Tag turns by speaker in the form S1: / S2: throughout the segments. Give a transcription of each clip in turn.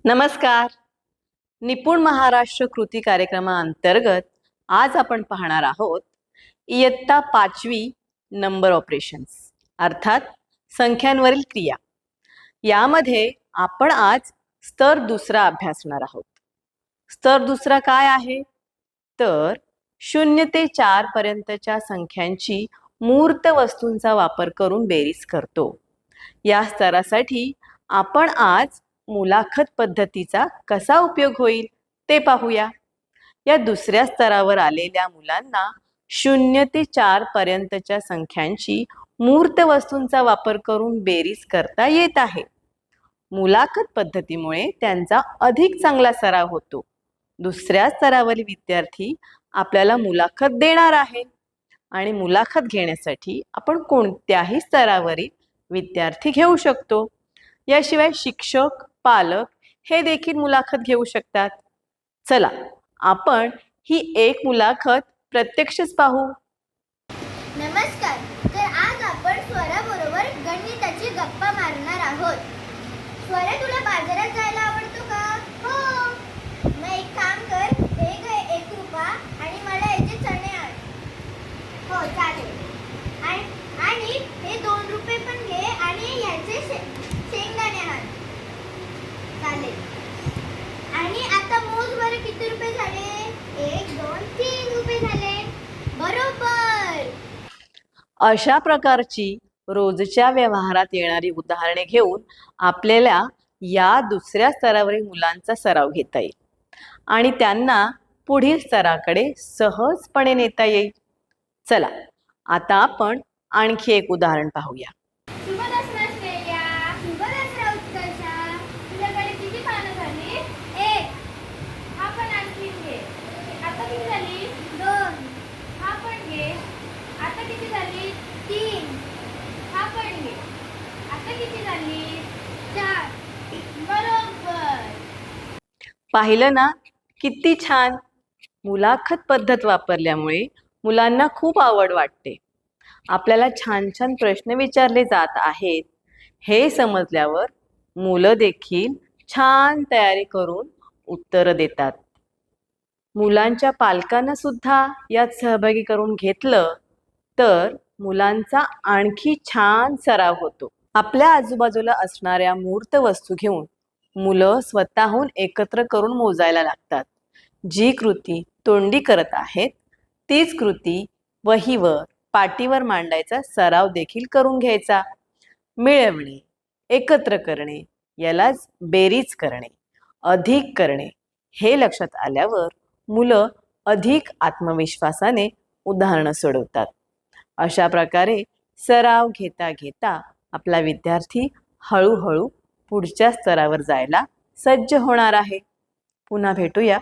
S1: नमस्कार. निपुण महाराष्ट्र कृती कार्यक्रमाअंतर्गत आज आपण पाहणार आहोत इयत्ता 5वी नंबर ऑपरेशन्स अर्थात संख्यांवरील क्रिया. यामध्ये आपण आज स्तर दुसरा अभ्यासणार आहोत. स्तर दुसरा काय आहे तर 0 ते 4 पर्यंतच्या संख्यांची मूर्त वस्तूंचा वापर करून बेरीज करतो. या स्तरासाठी आपण आज मुलाखत पद्धतीचा कसा उपयोग होईल ते पाहूया. या दुसऱ्या स्तरावर आलेल्या मुलांना 0 ते 4 पर्यंतच्या संख्यांची मूर्त वस्तूंचा वापर करून बेरीज करता येत आहे. मुलाखत पद्धतीमुळे त्यांचा अधिक चांगला सराव होतो. दुसऱ्या स्तरावरील विद्यार्थी आपल्याला मुलाखत देणार आहे आणि मुलाखत घेण्यासाठी आपण कोणत्याही स्तरावरील विद्यार्थी घेऊ शकतो. याशिवाय शिक्षक, पालक हे देखील मुलाखत घेऊ शकतात. चला आपण ही एक मुलाखत प्रत्यक्षच पाहू.
S2: नमस्कार. तर आज आपण स्वराबरोबर गणिताची गप्पा मारणार आहोत. स्वरा, तुला बाजारात जायला आवडतो का? हो. मग एक काम कर, हे घे 1 रुपया आणि मला याचे चणे आण. हो चालेल. आणि हे 2 रुपये पण घे आणि याचे शेंगदाणे आण. चालेल. आणि आता मोज बरं, किती रुपये झाले? 1 2 3 रुपये झाले. बरोबर.
S1: अशा प्रकारची रोजच्या व्यवहारात येणारी उदाहरणे घेऊन आपल्याला या दुसऱ्या स्तरावरील मुलांचा सराव घेता येईल आणि त्यांना पुढील स्तराकडे सहजपणे नेता येईल. चला आता आपण आणखी एक उदाहरण पाहूया.
S2: शुभ दसरा श्रेया. शुभ दसरा उत्कर्षा. तुझ्याकडे किती पानं झाली? 1. हा पण आणखी घे. आता किती झाली? 2. हा पण घे. आता किती झाली? 3. हा पण घे. आता किती झाली? 4. बरोबर.
S1: पाहिलं ना किती छान. मुलाखत पद्धत वापरल्यामुळे मुलांना खूप आवड वाटते. आपल्याला छान छान प्रश्न विचारले जात आहेत हे समजल्यावर मुलं देखील छान तयारी करून उत्तरं देतात. मुलांच्या पालकांना सुद्धा यात सहभागी करून घेतलं तर मुलांचा आणखी छान सराव होतो. आपल्या आजूबाजूला असणाऱ्या मूर्त वस्तू घेऊन मुलं स्वतःहून एकत्र करून मोजायला लागतात. जी कृती तोंडी करत आहेत तीच कृती वहीवर, पाटीवर मांडायचा सराव देखील करून घ्यायचा. मिळवणे, एकत्र करणे यालाच बेरीज करणे, अधिक करणे हे लक्षात आल्यावर मुलं अधिक आत्मविश्वासाने उदाहरणं सोडवतात. अशा प्रकारे सराव घेता घेता आपला विद्यार्थी हळूहळू पुढच्या स्तरावर जायला सज्ज होणार आहे. पुन्हा भेटूया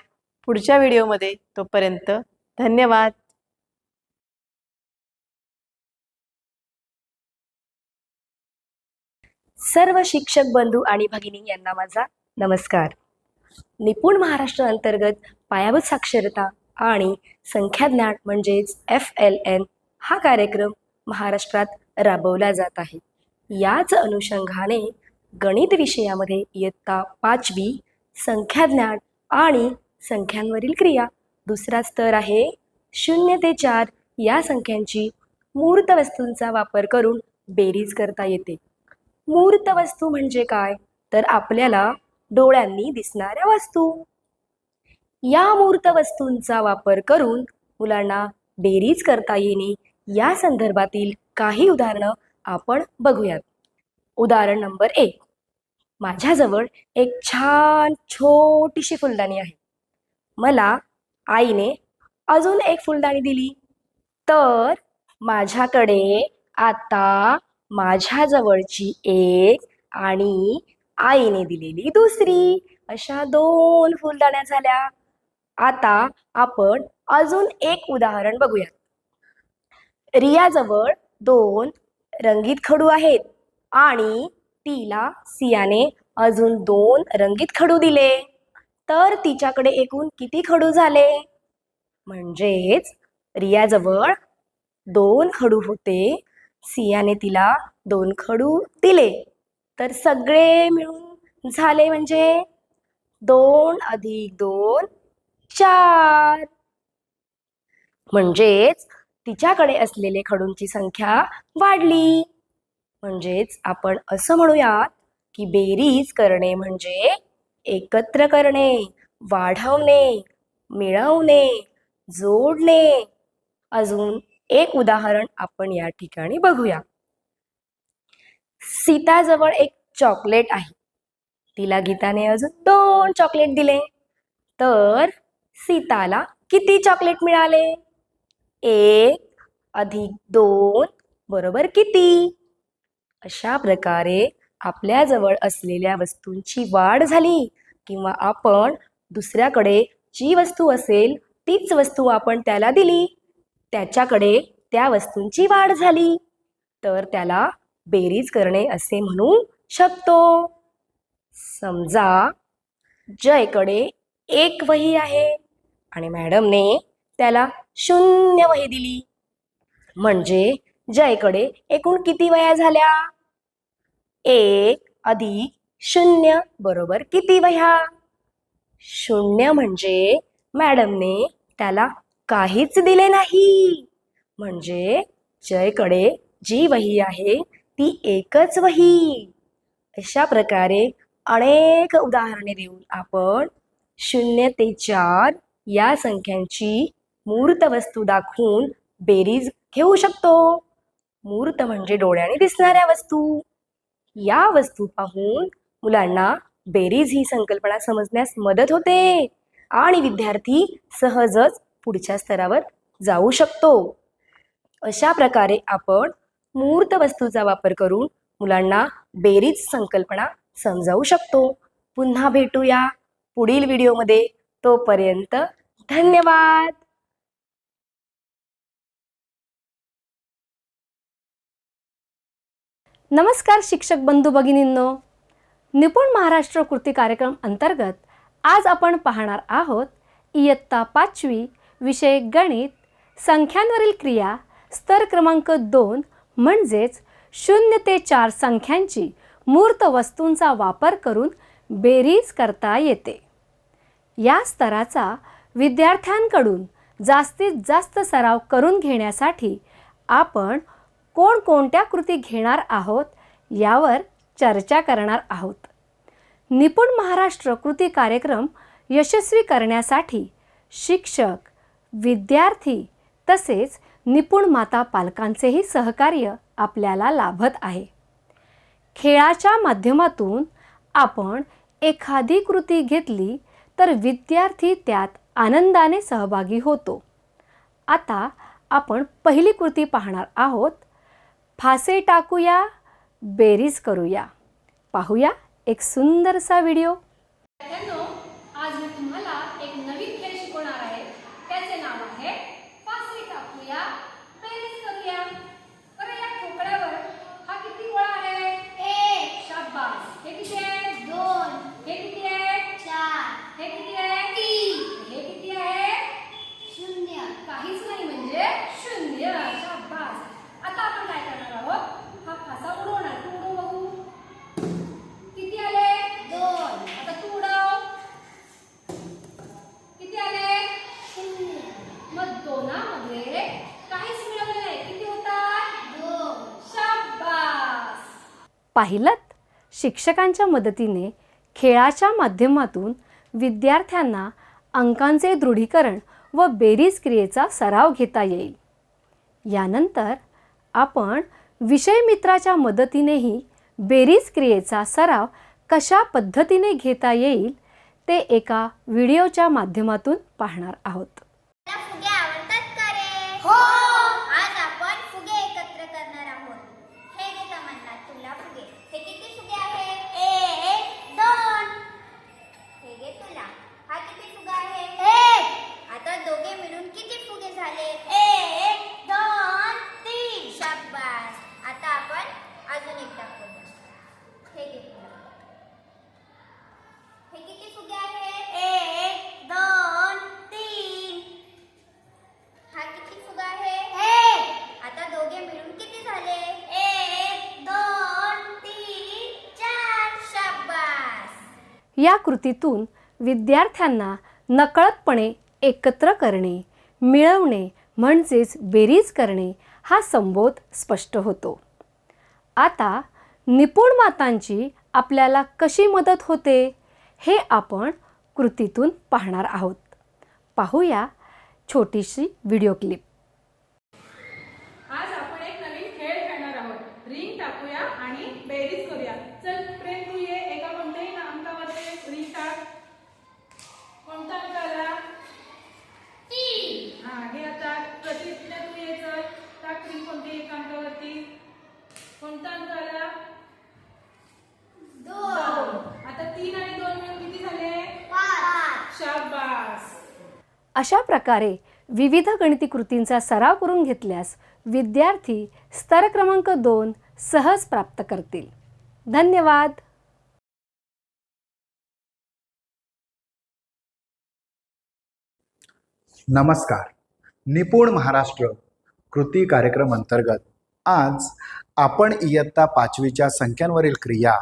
S1: पुढच्या व्हिडिओमध्ये. तोपर्यंत धन्यवाद.
S3: सर्व शिक्षक बंधू आणि भगिनी यांना माझा नमस्कार. निपुण महाराष्ट्र अंतर्गत पायाभूत साक्षरता आणि संख्याज्ञान म्हणजेच FLN हा कार्यक्रम महाराष्ट्रात राबवला जात आहे. याच अनुषंगाने गणित विषयामध्ये इयत्ता 5वी संख्याज्ञान आणि संख्यांवरील क्रिया दुसरा स्तर आहे. 0 ते 4 या संख्यांची मूर्त वस्तूंचा वापर करून बेरीज करता येते. मूर्त वस्तू म्हणजे काय तर आपल्याला डोळ्यांनी दिसणाऱ्या वस्तू. या मूर्त वस्तूंचा वापर करून मुलांना बेरीज करता येणे या संदर्भातील काही उदाहरणं आपण बघूयात. उदाहरण नंबर 1. माझ्याजवळ एक छान छोटीशी फुलदाणी आहे. मला आईने अजून एक फुलदाणी दिली तर माझ्याकडे आता माझ्याजवळची एक आणि आईने दिलेली दुसरी अशा 2 फुलदाण्या झाल्या. आता आपण अजून एक उदाहरण बघूया. रियाजवळ 2 रंगीत खडू आहेत आणि तिला सियाने अजून 2 रंगीत खडू दिले तर तिच्याकडे एकूण किती खडू झाले? म्हणजेच रियाजवळ 2 खडू होते, सियाने तिला 2 खडू दिले तर सगळे मिळून झाले म्हणजे 2 अधिक 2 4. म्हणजेच तिच्याकडे असलेले खडूंची संख्या वाढली. म्हणजेच आपण असं म्हणूयात की बेरीज करणे म्हणजे एकत्र करणे, वाढवणे, मिळवणे, जोडणे. अजून एक उदाहरण आपण या ठिकाणी बघूया. सीताजवळ एक चॉकलेट आहे. तिला गीताने अजून 2 चॉकलेट दिले. तर सीताला किती चॉकलेट मिळाले? 1 अधिक 2 बरोबर किती? अशा प्रकारे आपल्याजवळ असलेल्या वस्तूंची वाढ झाली किंवा आपण दुसऱ्याकडे जी वस्तू असेल तीच वस्तू आपण त्याला दिली, त्याच्याकडे त्या वस्तूंची वाढ झाली, तर त्याला बेरीज करणे असे म्हणू शकतो. समजा जयकडे 1 वही आहे आणि मॅडमने त्याला 0 वही दिली. म्हणजे जयकडे एकूण किती वह्या झाल्या? 1 अधिक 0 बरोबर किती वह्या? 0 म्हणजे मॅडमने त्याला काहीच दिले नाही. म्हणजे जयकडे जी वही आहे ती एकच वही. अशा प्रकारे अनेक उदाहरणे देऊन आपण 0 ते 4 या संख्यांची मूर्त वस्तू दाखवून बेरीज घेऊ शकतो. मूर्त म्हणजे डोळ्याने दिसणाऱ्या वस्तू. या वस्तू पाहून मुलांना बेरीज ही संकल्पना समजण्यास मदत होते आणि विद्यार्थी सहजच पुढच्या स्तरावर जाऊ शकतो. अशा प्रकारे आपण मूर्त वस्तूचा वापर करून मुलांना बेरीज संकल्पना समजावू शकतो. पुन्हा भेटूया पुढील व्हिडिओमध्ये. तोपर्यंत धन्यवाद.
S4: नमस्कार शिक्षक बंधू भगिनींनो. निपुण महाराष्ट्र कृती कार्यक्रम अंतर्गत आज आपण पाहणार आहोत इयत्ता 5वी विषय गणित, संख्यांवरील क्रिया, स्तर क्रमांक 2 म्हणजेच 0 ते 4 संख्यांची मूर्त वस्तूंचा वापर करून बेरीज करता येते. या स्तराचा विद्यार्थ्यांकडून जास्तीत जास्त सराव करून घेण्यासाठी आपण कोणकोणत्या कृती घेणार आहोत यावर चर्चा करणार आहोत. निपुण महाराष्ट्र कृती कार्यक्रम यशस्वी करण्यासाठी शिक्षक, विद्यार्थी तसेच निपुण माता पालकांचेही सहकार्य आपल्याला लाभत आहे. खेळाच्या माध्यमातून आपण एखादी कृती घेतली तर विद्यार्थी त्यात आनंदाने सहभागी होतो. आता आपण पहिली कृती पाहणार आहोत. फासे टाकूया, बेरीज करूया. पाहूया एक सुंदरसा व्हिडिओ. आज मी तुम्हाला एक नवीन खेळ शिकवणार आहे. त्याचे नाव आहे फासे टाकूया, बेरीज करूया. बरं, या ठोकळ्यावर हा किती गोळा आहे?
S2: 1.
S4: शाबास. हे किती आहे?
S2: 2.
S4: हे किती आहे?
S2: 4.
S4: हे किती आहे?
S2: 3.
S4: हे किती आहे?
S2: 0.
S4: काहीच नाही म्हणजे 0. शाबास. आता आपण काय करणार आहोत? हा फासा उडवणार. तू उडव बघू. किती आले?
S2: 2.
S4: आता तू उडव. किती आले?
S2: 0.
S4: मग दोनामध्ये काहीच मिळवले नाही. किती होतात?
S2: 2.
S4: शाबास. पाहिलत, शिक्षकांच्या मदतीने खेळाच्या माध्यमातून विद्यार्थ्यांना अंकांचे दृढीकरण व बेरीज क्रियेचा सराव घेता येईल. यानंतर आपण विषय मित्राच्या मदतीनेही बेरीज क्रियेचा सराव कशा पद्धतीने घेता येईल ते एका व्हिडिओच्या माध्यमातून पाहणार आहोत.
S2: तुला फुगे आवडतात का रे? हो. आज आपण फुगे एकत्र करणार आहोत. हे घे तमन्ना, तुला फुगे. हे किती फुगे आहे? 1, 2. हे घे तुला. हा किती फुगा आहे? 1. आता दोघे मिळून किती फुगे झाले? 1, 2, 3. शाबास. आता आपण अजून एक टाकूया. हे घे तुला. हे किती फुगे आहे? 1, 2, 3. हा किती फुगा आहे? 1. आता दोघे मिळून किती झाले? 1, 2, 3, 4. शाबास.
S4: या कृतीतून विद्यार्थ्यांना नकळतपणे एकत्र करणे, मिळवणे म्हणजेच बेरीज करणे हा संबोध स्पष्ट होतो. आता निपुण मातांची आपल्याला कशी मदत होते हे आपण कृतीतून पाहणार आहोत. पाहूया छोटीशी व्हिडिओ क्लिप.
S5: आज आपण एक नवीन खेळ खेळणार आहोत. रिंग टाकूया आणि बेरीज करूया. चल प्रेम, तू ये. एका कोणत्याही अंकावरती रिंग टाक. कोणता अंक आला? 3. हा, घे आता. प्रतीक्षा, तू ये. चल टाक रिंग कोणत्याही एका अंकावरती. कोणता अंक आला? 2. आता 3 आणि 2 मिळून किती झाले? 5. शाबास.
S4: अशा प्रकारे विविध गणिती कृतींचा सराव करून घेतल्यास विद्यार्थी स्तर क्रमांक 2 सहज प्राप्त करतील. धन्यवाद.
S6: नमस्कार. निपुण महाराष्ट्र कृती कार्यक्रम अंतर्गत आज आपण इयत्ता 5वीच्या संख्यांवरील क्रिया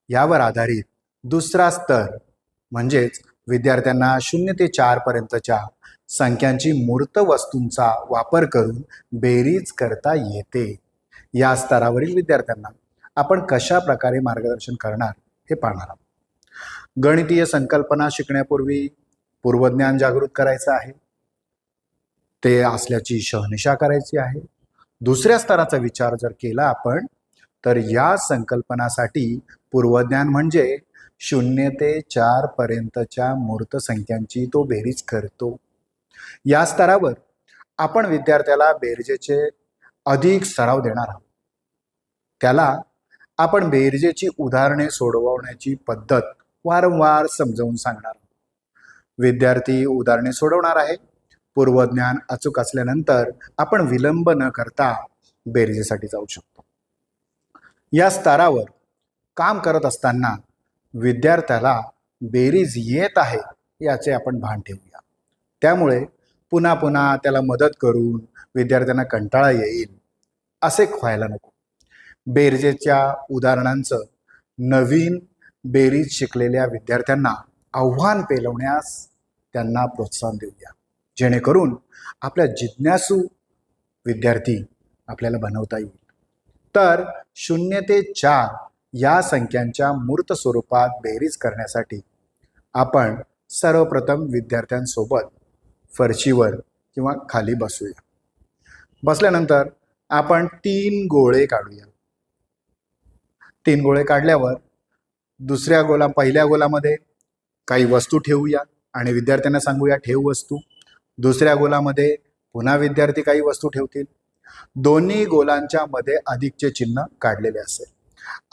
S6: यावर आधारित दुसरा स्तर म्हणजेच विद्यार्थ्यांना 0 ते 4 पर्यंतच्या संख्यांची मूर्त वस्तूंचा वापर करून बेरीज करता येते या स्तरावरील विद्यार्थ्यांना आपण कशा प्रकारे मार्गदर्शन करणार हे पाहणार आहोत. गणितीय संकल्पना शिकण्यापूर्वी पूर्वज्ञान जागृत करायचं आहे, ते असल्याची शहानिशा करायची आहे. दुसऱ्या स्तराचा विचार जर केला आपण तर या संकल्पनासाठी पूर्वज्ञान म्हणजे 0 ते 4 पर्यंतच्या मूर्त संख्यांची तो बेरीज करतो. या स्तरावर आपण विद्यार्थ्याला बेरजेचे अधिक सराव देणार आहोत. त्याला आपण बेरजेची उदाहरणे सोडवण्याची पद्धत वारंवार समजावून सांगणार आहोत. विद्यार्थी उदाहरणे सोडवणार आहे. पूर्वज्ञान अचूक असल्यानंतर आपण विलंब न करता बेरजेसाठी जाऊ शकतो. या स्तरावर काम करत असताना विद्यार्थ्याला बेरीज येत आहे याचे आपण भान ठेवूया. त्यामुळे पुन्हा पुन्हा त्याला मदत करून विद्यार्थ्यांना कंटाळा येईल असे व्हायला नको. बेरजेच्या उदाहरणांचं नवीन बेरीज शिकलेल्या विद्यार्थ्यांना आव्हान पेलवण्यास त्यांना प्रोत्साहन देऊया, जेणेकरून आपल्या जिज्ञासू विद्यार्थी आपल्याला बनवता येईल. तर 0 ते 4 या संख्यांच्या मूर्त स्वरूपात बेरीज करण्यासाठी आपण सर्वप्रथम विद्यार्थ्यांसोबत फरशीवर किंवा खाली बसूया. बसल्यानंतर आपण 3 गोळे काढूया. 3 गोळे काढल्यावर पहिल्या गोलामध्ये काही वस्तू ठेवूया आणि विद्यार्थ्यांना सांगूया ठेव वस्तू. दुसऱ्या गोलामध्ये पुन्हा विद्यार्थी काही वस्तू ठेवतील. दोन्ही गोलांच्या मध्ये अधिकचे चिन्ह काढलेले असेल.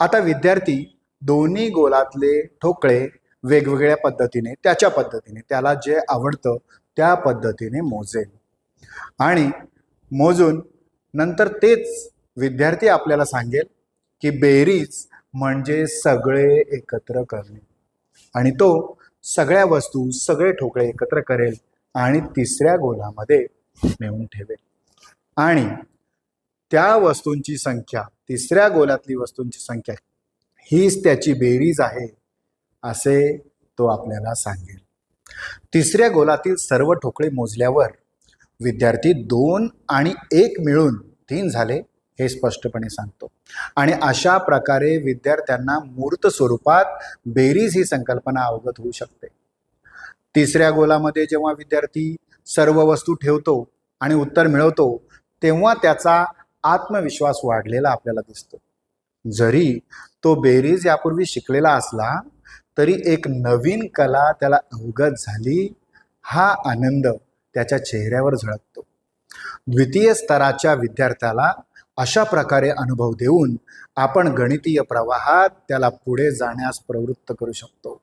S6: आता विद्यार्थी दोन्ही गोलातले ठोकळे वेगवेगळ्या पद्धतीने त्याला जे आवडतं त्या पद्धतीने मोजेल आणि मोजून नंतर तेच विद्यार्थी आपल्याला सांगेल की बेरीज म्हणजे सगळे एकत्र करणे, आणि तो सगळ्या वस्तू सगळे ठोकळे एकत्र करेल आणि तिसऱ्या गोलामध्ये नेऊन ठेवेल आणि त्या वस्तूंची संख्या, तिसऱ्या गोलातली वस्तूंची संख्या हीच त्याची बेरीज आहे असे तो आपल्याला सांगेल. तिसऱ्या गोलातील सर्व ठोकळे मोजल्यावर विद्यार्थी 2 आणि 1 मिळून 3 झाले हे स्पष्टपणे सांगतो आणि अशा प्रकारे विद्यार्थ्यांना मूर्त स्वरूपात बेरीज ही संकल्पना अवगत होऊ शकते. तिसऱ्या गोलामध्ये जेव्हा विद्यार्थी सर्व वस्तू ठेवतो आणि उत्तर मिळवतो तेव्हा त्याचा आत्मविश्वास वाढलेला आपल्याला दिसतो. जरी तो बेरीज यापूर्वी शिकलेला असला तरी एक नवीन कला त्याला अवगत झाली हा आनंद त्याच्या चेहऱ्यावर झळकतो. द्वितीय स्तराच्या विद्यार्थ्याला अशा प्रकारे अनुभव देऊन आपण गणितीय प्रवाहात त्याला पुढे जाण्यास प्रवृत्त करू शकतो.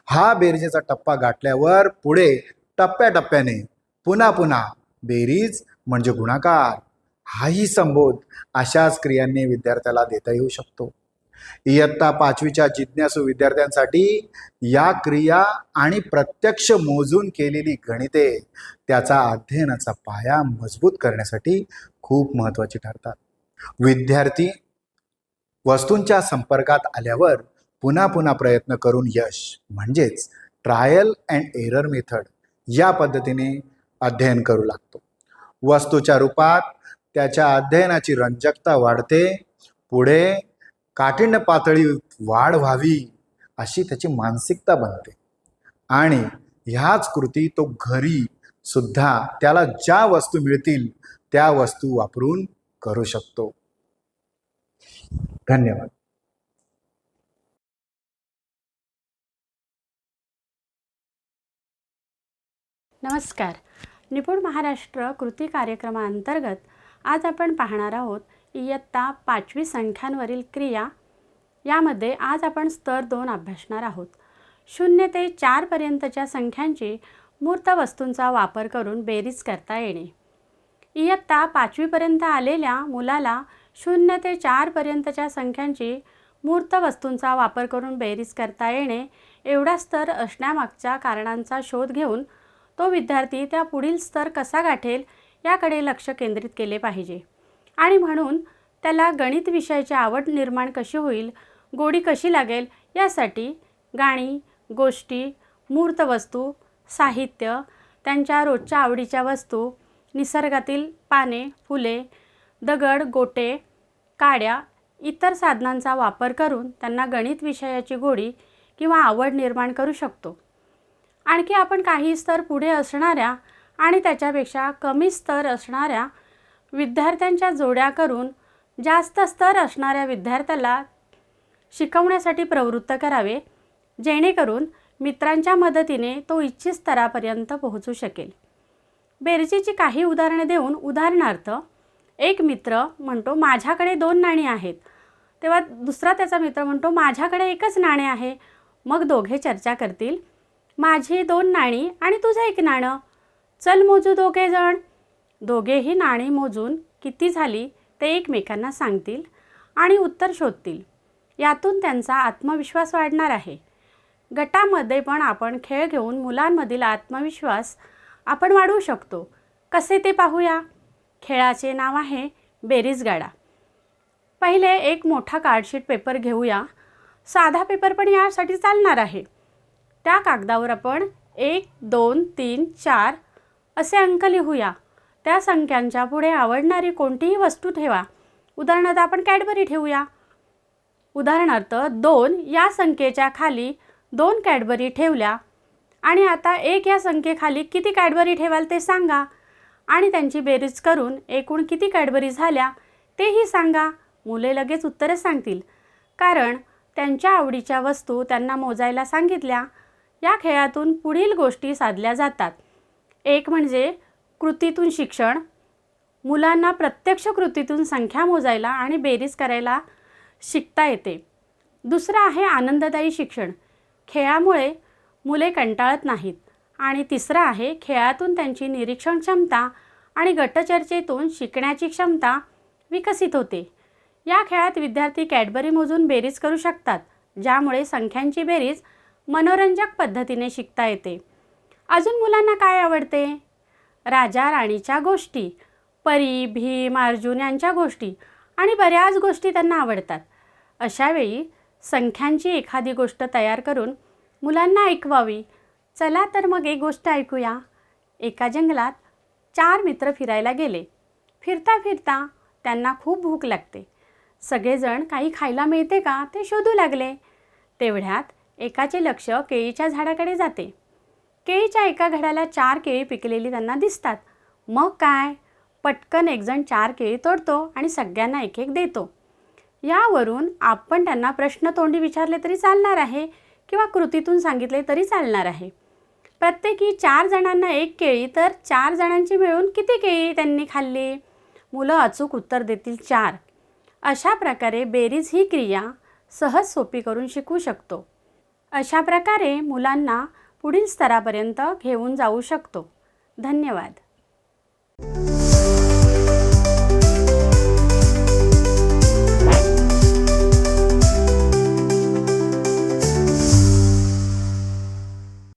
S6: हा बेरजेचा टप्पा गाठल्यावर पुढे टप्प्याटप्प्याने पुन्हा पुन्हा बेरीज म्हणजे गुणाकार हाही संबोध अशाच क्रियांनी विद्यार्थ्याला देता येऊ शकतो. इयत्ता 5वीच्या जिज्ञासू विद्यार्थ्यांसाठी या क्रिया आणि प्रत्यक्ष मोजून केलेली गणिते त्याचा अध्ययनाचा पाया मजबूत करण्यासाठी खूप महत्त्वाची ठरतात. विद्यार्थी वस्तूंच्या संपर्कात आल्यावर पुन्हा पुन्हा प्रयत्न करून यश म्हणजेच ट्रायल अँड एरर मेथड या पद्धतीने अध्ययन करू लागतो. वस्तूच्या रूपात त्याच्या अध्ययनाची रंजकता वाढते. पुढे काठिण्य पातळी वाढ व्हावी अशी त्याची मानसिकता बनते आणि ह्याच कृती तो घरी सुद्धा त्याला ज्या वस्तू मिळतील त्या वस्तू वापरून करू शकतो. धन्यवाद.
S7: नमस्कार. निपुण महाराष्ट्र कृती कार्यक्रमाअंतर्गत आज आपण पाहणार आहोत इयत्ता 5वी संख्यांवरील क्रिया. यामध्ये आज आपण स्तर 2 अभ्यासणार आहोत. 0 ते 4 पर्यंतच्या संख्यांची मूर्त वस्तूंचा वापर करून बेरीज करता येणे. इयत्ता 5वी पर्यंत आलेल्या मुलाला 0 ते 4 पर्यंतच्या संख्यांची मूर्त वस्तूंचा वापर करून बेरीज करता येणे एवढा स्तर असण्यामागच्या कारणांचा शोध घेऊन तो विद्यार्थी त्या पुढील स्तर कसा गाठेल याकडे लक्ष केंद्रित केले पाहिजे. आणि म्हणून त्याला गणित विषयाची आवड निर्माण कशी होईल, गोडी कशी लागेल यासाठी गाणी, गोष्टी, मूर्त वस्तू, साहित्य, त्यांच्या रोजच्या आवडीच्या वस्तू, निसर्गातील पाने, फुले, दगड, गोटे, काड्या, इतर साधनांचा वापर करून त्यांना गणित विषयाची गोडी किंवा आवड निर्माण करू शकतो. आणखी आपण काही स्तर पुढे असणाऱ्या आणि त्याच्यापेक्षा कमी स्तर असणाऱ्या विद्यार्थ्यांच्या जोड्या करून जास्त स्तर असणाऱ्या विद्यार्थ्याला शिकवण्यासाठी प्रवृत्त करावे, जेणेकरून मित्रांच्या मदतीने तो इच्छित स्तरापर्यंत पोहोचू शकेल. बेरजेची काही उदाहरणे देऊन, उदाहरणार्थ एक मित्र म्हणतो माझ्याकडे 2 नाणी आहेत, तेव्हा दुसरा त्याचा मित्र म्हणतो माझ्याकडे 1च नाणे आहे. मग दोघे चर्चा करतील, माझी 2 नाणी आणि तुझं 1 नाणं, चल मोजू दोघे जण. दोघेही नाणी मोजून किती झाली ते एकमेकांना सांगतील आणि उत्तर शोधतील. यातून त्यांचा आत्मविश्वास वाढणार आहे. गटामध्ये पण आपण खेळ घेऊन मुलांमधील आत्मविश्वास आपण वाढवू शकतो. कसे ते पाहूया. खेळाचे नाव आहे बेरीज गाडा. पहिले एक मोठा कार्डशीट पेपर घेऊया. साधा पेपर पण यासाठी चालणार आहे. त्या कागदावर आपण 1, 2, 3, 4 असे अंक लिहूया. त्या संख्यांच्या पुढे आवडणारी कोणतीही वस्तू ठेवा. उदाहरणार्थ आपण कॅडबरी ठेवूया. उदाहरणार्थ 2 या संख्येच्या खाली 2 कॅडबरी ठेवल्या आणि आता 1 या संख्येखाली किती कॅडबरी ठेवाल ते सांगा आणि त्यांची बेरीज करून एकूण किती कॅडबरी झाल्या तेही सांगा. मुले लगेच उत्तरे सांगतील, कारण त्यांच्या आवडीच्या वस्तू त्यांना मोजायला सांगितल्या. या खेळातून पुढील गोष्टी साधल्या जातात. एक म्हणजे कृतीतून शिक्षण. मुलांना प्रत्यक्ष कृतीतून संख्या मोजायला आणि बेरीज करायला शिकता येते. दुसरं आहे आनंददायी शिक्षण. खेळामुळे मुले कंटाळत नाहीत. आणि तिसरं आहे खेळातून त्यांची निरीक्षण क्षमता आणि गटचर्चेतून शिकण्याची क्षमता विकसित होते. या खेळात विद्यार्थी कॅडबरी मोजून बेरीज करू शकतात, ज्यामुळे संख्यांची बेरीज मनोरंजक पद्धतीने शिकता येते. अजून मुलांना काय आवडते? राजा राणीच्या गोष्टी, परी, भीम, अर्जुन यांच्या गोष्टी आणि बऱ्याच गोष्टी त्यांना आवडतात. अशावेळी संख्यांची एखादी गोष्ट तयार करून मुलांना ऐकवावी. चला तर मग एक गोष्ट ऐकूया. एका जंगलात 4 मित्र फिरायला गेले. फिरता फिरता त्यांना खूप भूक लागते. सगळेजण काही खायला मिळते का ते शोधू लागले. तेवढ्यात एकाचे लक्ष केळीच्या झाडाकडे जाते. केळीच्या एका घडाला 4 केळी पिकलेली त्यांना दिसतात. मग काय, पटकन एकजण 4 केळी तोडतो आणि सगळ्यांना एक एक देतो. यावरून आपण त्यांना प्रश्न तोंडी विचारले तरी चालणार आहे किंवा कृतीतून सांगितले तरी चालणार आहे. प्रत्येकी 4 जणांना 1 केळी, तर 4 जणांची मिळून किती केळी त्यांनी खाल्ली? मुलं अचूक उत्तर देतील 4. अशा प्रकारे बेरीज ही क्रिया सहज सोपी करून शिकवू शकतो. अशा प्रकारे मुलांना पुढील स्तरापर्यंत घेऊन जाऊ शकतो. धन्यवाद.